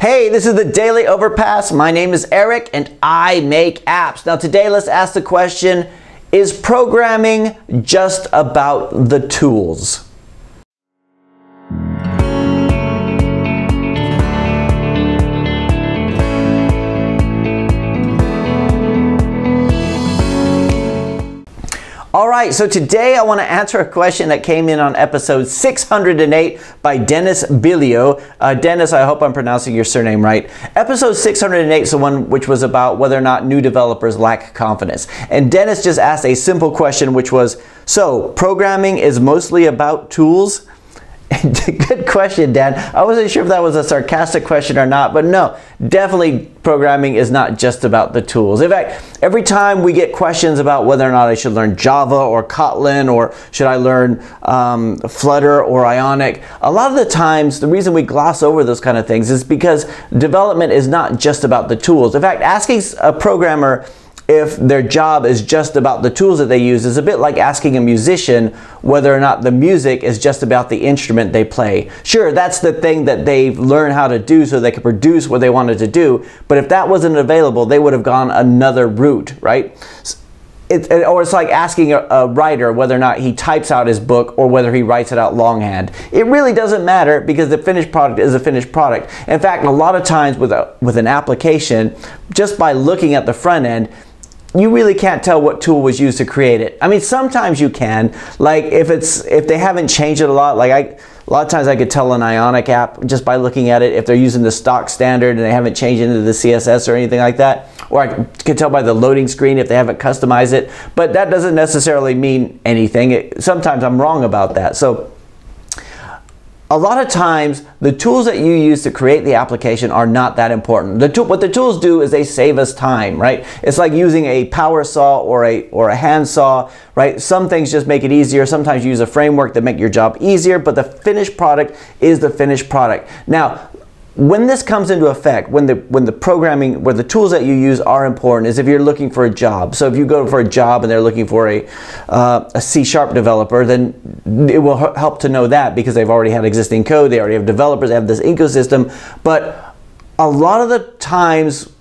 Hey, this is the Daily Overpass. My name is Eric and I make apps. Now today let's ask the question, is programming just about the tools? Alright, so today I want to answer a question that came in on episode 608 by Dennis Bilio. Dennis, I hope I'm pronouncing your surname right. Episode 608 is the one which was about whether or not new developers lack confidence. And Dennis just asked a simple question, which was, so programming is mostly about tools? Good question, Dan. I wasn't sure if that was a sarcastic question or not, but no, definitely programming is not just about the tools. In fact, every time we get questions about whether or not I should learn Java or Kotlin or should I learn Flutter or Ionic, a lot of the times the reason we gloss over those kind of things is because development is not just about the tools. In fact, asking a programmer if their job is just about the tools that they use is a bit like asking a musician whether or not the music is just about the instrument they play. Sure, that's the thing that they've learned how to do so they can produce what they wanted to do, but if that wasn't available, they would have gone another route, right? Or it's like asking a writer whether or not he types out his book or whether he writes it out longhand. It really doesn't matter because the finished product is a finished product. In fact, a lot of times with an application, just by looking at the front end, you really can't tell what tool was used to create it. I mean, sometimes you can, like if they haven't changed it a lot, like a lot of times I could tell an Ionic app just by looking at it if they're using the stock standard and they haven't changed into the CSS or anything like that. Or I could tell by the loading screen if they haven't customized it, but that doesn't necessarily mean anything. Sometimes I'm wrong about that. So a lot of times, the tools that you use to create the application are not that important. What the tools do is they save us time, right? It's like using a power saw or a hand saw, right? Some things just make it easier. Sometimes you use a framework that make your job easier, but the finished product is the finished product. Now, when this comes into effect, when the tools that you use are important is if you're looking for a job. So if you go for a job and they're looking for a C# developer, then it will help to know that because they've already had existing code, they already have developers, they have this ecosystem. But a lot of the times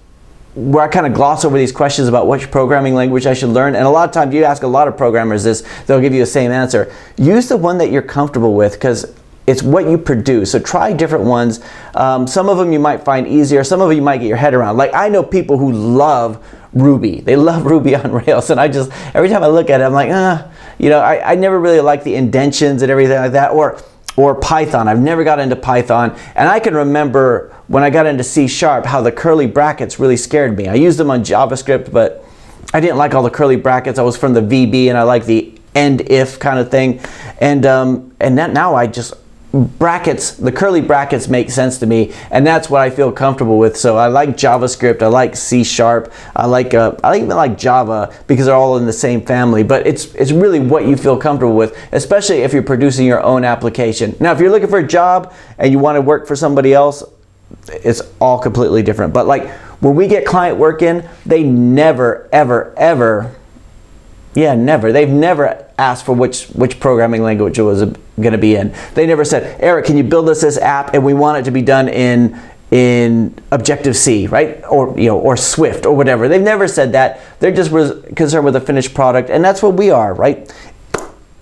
where I kind of gloss over these questions about which programming language I should learn, and a lot of times you ask a lot of programmers this, they'll give you the same answer. Use the one that you're comfortable with because it's what you produce. So try different ones. Some of them you might find easier. Some of them you might get your head around. Like I know people who love Ruby. They love Ruby on Rails. And every time I look at it, I'm like, I never really like the indentions and everything like that. Or Python. I've never got into Python. And I can remember when I got into C# how the curly brackets really scared me. I used them on JavaScript, but I didn't like all the curly brackets. I was from the VB and I like the end if kind of thing. And now I just the curly brackets make sense to me, and that's what I feel comfortable with. So I like JavaScript, I like C#, I even like Java because they're all in the same family, but it's really what you feel comfortable with, especially if you're producing your own application. Now if you're looking for a job and you want to work for somebody else, it's all completely different. But like when we get client work in, they never ever they've never asked for which programming language it was going to be in. They never said, Eric, can you build us this app and we want it to be done in Objective-C, right? Or Swift or whatever. They've never said that. They're just concerned with the finished product, and that's what we are, right?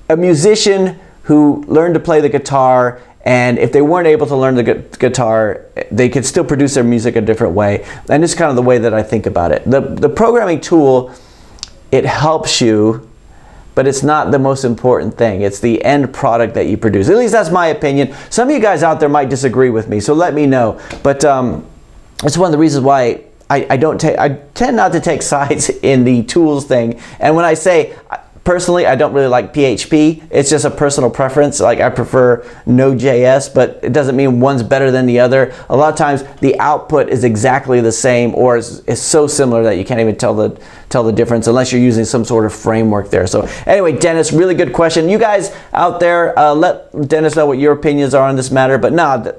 A musician who learned to play the guitar, and if they weren't able to learn the guitar, they could still produce their music a different way. And it's kind of the way that I think about it. The programming tool, it helps you, but it's not the most important thing. It's the end product that you produce. At least that's my opinion. Some of you guys out there might disagree with me, so let me know. But it's one of the reasons why I tend not to take sides in the tools thing. And when I say, personally, I don't really like PHP. It's just a personal preference. Like I prefer Node.js, but it doesn't mean one's better than the other. A lot of times the output is exactly the same, or is so similar that you can't even tell the difference unless you're using some sort of framework there. So anyway, Dennis, really good question. You guys out there, let Dennis know what your opinions are on this matter. But no,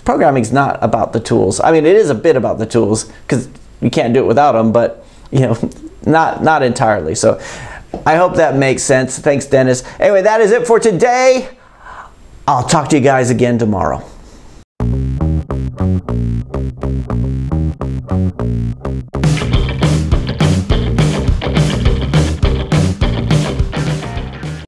programming's not about the tools. I mean, it is a bit about the tools because you can't do it without them, but not entirely. So I hope that makes sense. Thanks, Dennis. Anyway, that is it for today. I'll talk to you guys again tomorrow.